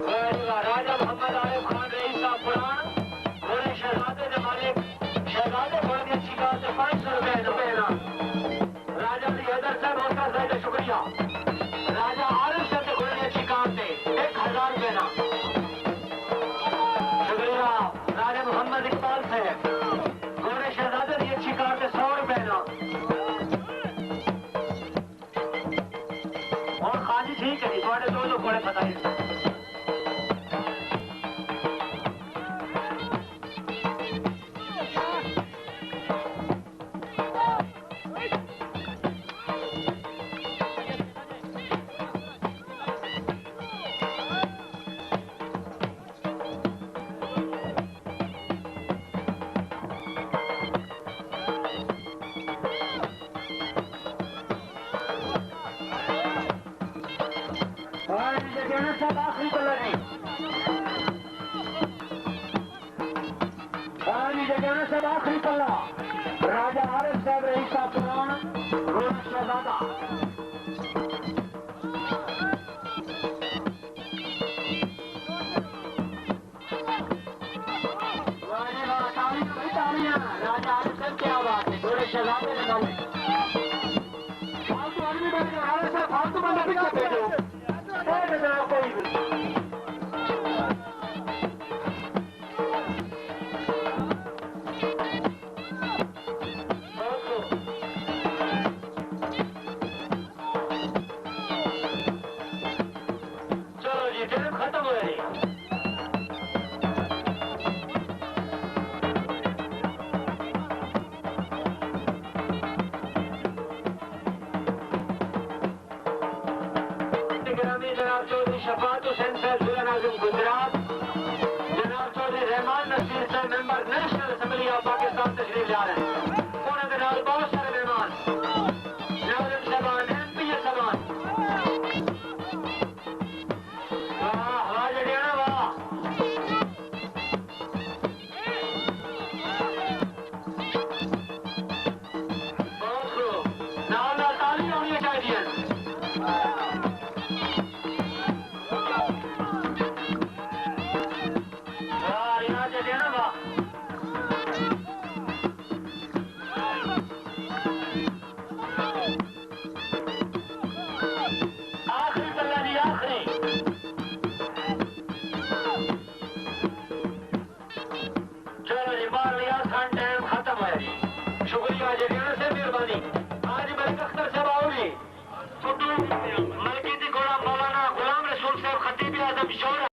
राजा Mohammad Arif Khan rice का पुराण घोड़े शहजादे के मालिक शहजादे घोड़े की अच्छी बात है 500 रुपए इनाम राजा अली हैदर साहब उसका ज्यादा शुक्रिया राजा आरिफ साहब के घोड़े की अच्छी कार थे 1000 रुपए इनाम शुक्रिया राजा मोहम्मद इकबाल साहब घोड़े शहजादे की अच्छी कार थे 100 रुपए इनाम और खाली ठीक है थोड़े दो घोड़े पता ही सब आखिरी कलर है सब आखिरी कलर राजा आरिफ साहब रईस का पुराण घोड़ा शहजादा राजा आरिफ साहब क्या बात है घोड़े शहजादे के नाम फालतू आदमी बैठ गया फालतू बंदा भी क्या भेजो जनाब चौधरी शफात हुसैन साहब जिला नाज़िम गुजरात जनाब चौधरी रहमान नसीर साहब member national assembly of Pakistan तशरीफ ला रहे हैं उन्होंने जनाब बहुत सारे मेहमान नाज़िम साहबान एमपी साहबान वाह वाह जड़ियाना वाह बहुत खूब नाल ताली होनी चाहिए शुक्रिया जरियाना से मेहरबानी आज मलिक अख्तर साहब आओगे मलकी घोड़ा मौलाना गुलाम रसूल साहब खतीब आजम शोरा